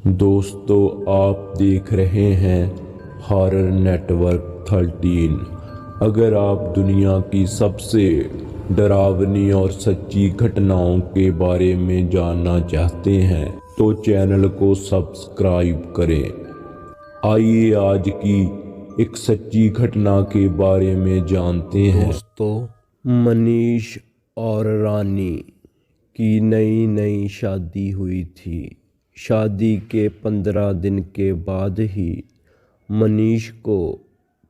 दोस्तों, आप देख रहे हैं हॉरर नेटवर्क 13। अगर आप दुनिया की सबसे डरावनी और सच्ची घटनाओं के बारे में जानना चाहते हैं तो चैनल को सब्सक्राइब करें। आइए आज की एक सच्ची घटना के बारे में जानते हैं। दोस्तों, मनीष और रानी की नई नई शादी हुई थी। शादी के 15 दिन के बाद ही मनीष को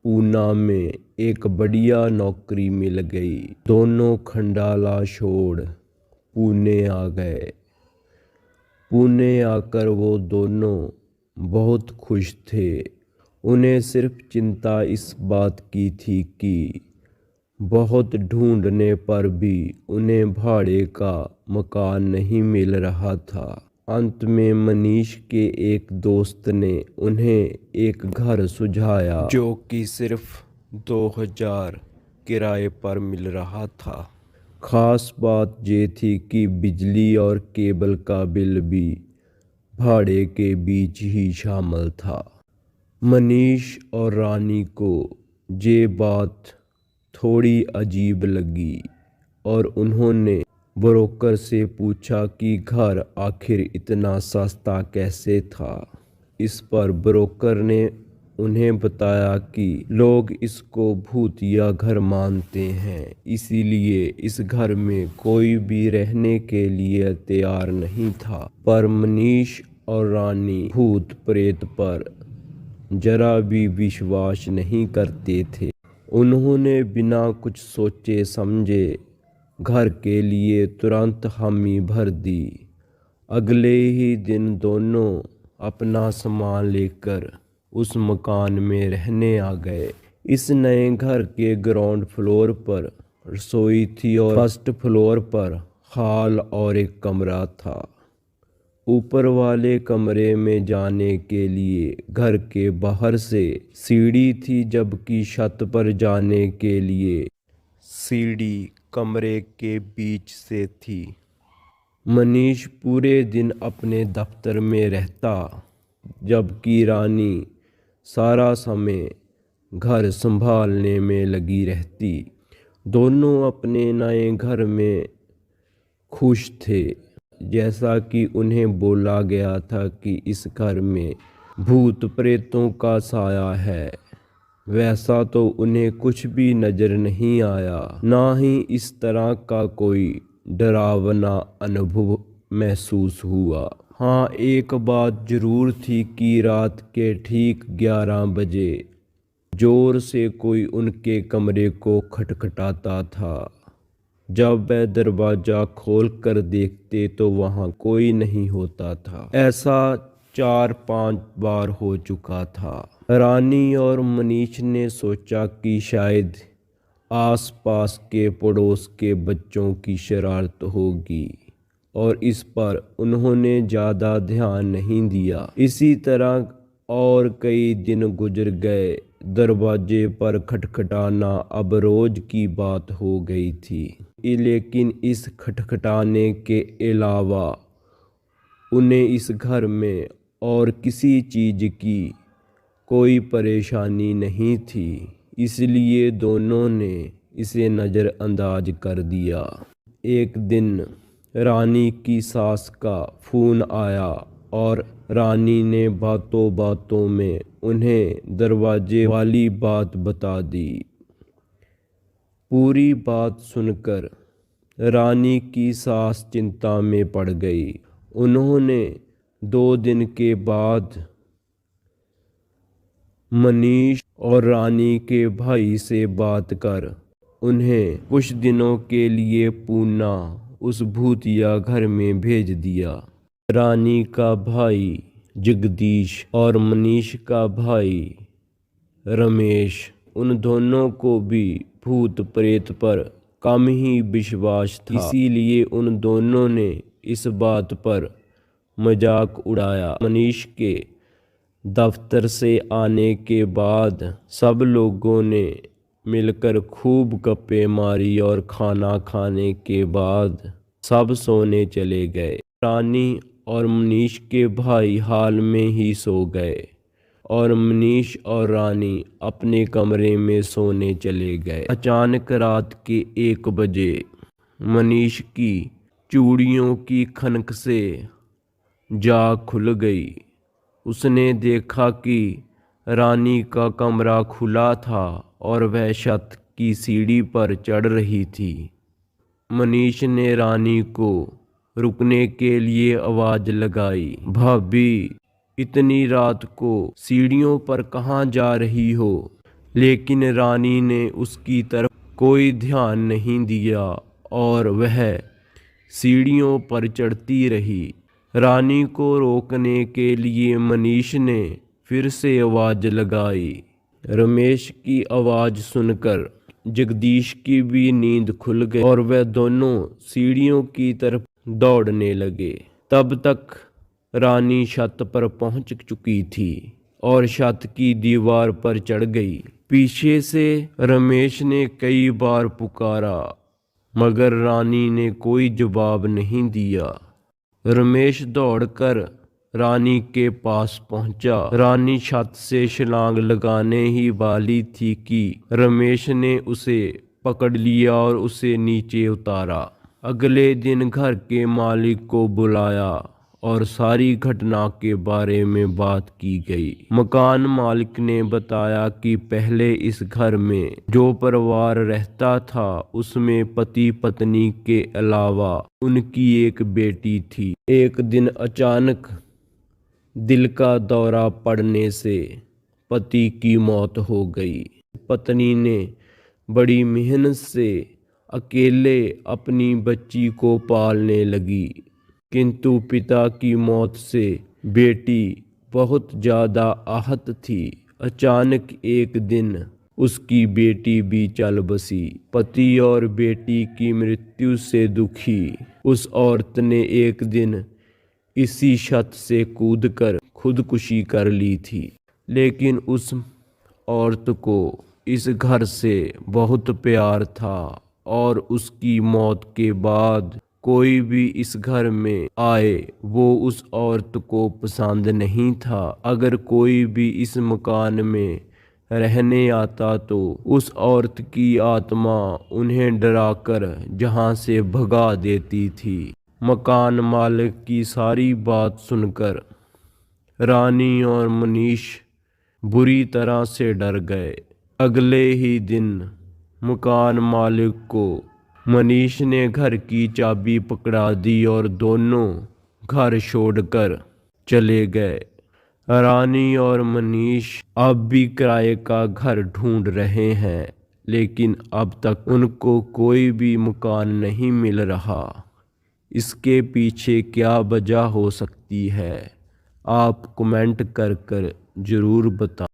पूना में एक बढ़िया नौकरी मिल गई। दोनों खंडाला छोड़ पुणे आ गए। पुणे आकर वो दोनों बहुत खुश थे। उन्हें सिर्फ चिंता इस बात की थी कि बहुत ढूंढने पर भी उन्हें भाड़े का मकान नहीं मिल रहा था। अंत में मनीष के एक दोस्त ने उन्हें एक घर सुझाया जो कि सिर्फ 2000 किराए पर मिल रहा था। खास बात ये थी कि बिजली और केबल का बिल भी भाड़े के बीच ही शामिल था। मनीष और रानी को ये बात थोड़ी अजीब लगी और उन्होंने ब्रोकर से पूछा कि घर आखिर इतना सस्ता कैसे था। इस पर ब्रोकर ने उन्हें बताया कि लोग इसको भूतिया घर मानते हैं, इसीलिए इस घर में कोई भी रहने के लिए तैयार नहीं था। पर मनीष और रानी भूत प्रेत पर जरा भी विश्वास नहीं करते थे। उन्होंने बिना कुछ सोचे समझे घर के लिए तुरंत हामी भर दी। अगले ही दिन दोनों अपना सामान लेकर उस मकान में रहने आ गए। इस नए घर के ग्राउंड फ्लोर पर रसोई थी और फर्स्ट फ्लोर पर हॉल और एक कमरा था। ऊपर वाले कमरे में जाने के लिए घर के बाहर से सीढ़ी थी, जबकि छत पर जाने के लिए सीढ़ी कमरे के बीच से थी। मनीष पूरे दिन अपने दफ्तर में रहता, जबकि रानी सारा समय घर संभालने में लगी रहती। दोनों अपने नए घर में खुश थे। जैसा कि उन्हें बोला गया था कि इस घर में भूत प्रेतों का साया है, वैसा तो उन्हें कुछ भी नजर नहीं आया। ना ही इस तरह का कोई डरावना अनुभव महसूस हुआ। हाँ, एक बात जरूर थी कि रात के ठीक 11 बजे जोर से कोई उनके कमरे को खटखटाता था। जब वह दरवाजा खोल कर देखते तो वहां कोई नहीं होता था। ऐसा 4-5 बार हो चुका था। रानी और मनीष ने सोचा कि शायद आसपास के पड़ोस के बच्चों की शरारत होगी और इस पर उन्होंने ज़्यादा ध्यान नहीं दिया। इसी तरह और कई दिन गुजर गए। दरवाजे पर खटखटाना अब रोज की बात हो गई थी, लेकिन इस खटखटाने के अलावा उन्हें इस घर में और किसी चीज़ की कोई परेशानी नहीं थी, इसलिए दोनों ने इसे नज़रअंदाज कर दिया। एक दिन रानी की सास का फ़ोन आया और रानी ने बातों बातों में उन्हें दरवाजे वाली बात बता दी। पूरी बात सुनकर रानी की सास चिंता में पड़ गई। उन्होंने 2 दिन के बाद मनीष और रानी के भाई से बात कर उन्हें कुछ दिनों के लिए पूना उस भूतिया घर में भेज दिया। रानी का भाई जगदीश और मनीष का भाई रमेश, उन दोनों को भी भूत प्रेत पर कम ही विश्वास था, इसीलिए उन दोनों ने इस बात पर मजाक उड़ाया। मनीष के दफ्तर से आने के बाद सब लोगों ने मिलकर खूब गप्पे मारी और खाना खाने के बाद सब सोने चले गए। रानी और मनीष के भाई हाल में ही सो गए और मनीष और रानी अपने कमरे में सोने चले गए। अचानक रात के 1 बजे मनीष की चूड़ियों की खनक से जाग खुल गई। उसने देखा कि रानी का कमरा खुला था और वह छत की सीढ़ी पर चढ़ रही थी। मनीष ने रानी को रुकने के लिए आवाज लगाई, भाभी, इतनी रात को सीढ़ियों पर कहाँ जा रही हो? लेकिन रानी ने उसकी तरफ कोई ध्यान नहीं दिया और वह सीढ़ियों पर चढ़ती रही। रानी को रोकने के लिए मनीष ने फिर से आवाज लगाई। रमेश की आवाज सुनकर जगदीश की भी नींद खुल गई और वह दोनों सीढ़ियों की तरफ दौड़ने लगे। तब तक रानी छत पर पहुंच चुकी थी और छत की दीवार पर चढ़ गई। पीछे से रमेश ने कई बार पुकारा मगर रानी ने कोई जवाब नहीं दिया। रमेश दौड़कर रानी के पास पहुंचा। रानी छत से छलांग लगाने ही वाली थी कि रमेश ने उसे पकड़ लिया और उसे नीचे उतारा। अगले दिन घर के मालिक को बुलाया और सारी घटना के बारे में बात की गई। मकान मालिक ने बताया कि पहले इस घर में जो परिवार रहता था उसमें पति पत्नी के अलावा उनकी एक बेटी थी। एक दिन अचानक दिल का दौरा पड़ने से पति की मौत हो गई। पत्नी ने बड़ी मेहनत से अकेले अपनी बच्ची को पालने लगी, किंतु पिता की मौत से बेटी बहुत ज़्यादा आहत थी। अचानक एक दिन उसकी बेटी भी चल बसी। पति और बेटी की मृत्यु से दुखी उस औरत ने एक दिन इसी छत से कूदकर खुदकुशी कर ली थी। लेकिन उस औरत को इस घर से बहुत प्यार था और उसकी मौत के बाद कोई भी इस घर में आए वो उस औरत को पसंद नहीं था। अगर कोई भी इस मकान में रहने आता तो उस औरत की आत्मा उन्हें डराकर जहां से भगा देती थी। मकान मालिक की सारी बात सुनकर रानी और मनीष बुरी तरह से डर गए। अगले ही दिन मकान मालिक को मनीष ने घर की चाबी पकड़ा दी और दोनों घर छोड़कर चले गए। रानी और मनीष अब भी किराए का घर ढूंढ रहे हैं, लेकिन अब तक उनको कोई भी मकान नहीं मिल रहा। इसके पीछे क्या वजह हो सकती है, आप कमेंट कर ज़रूर बताएं।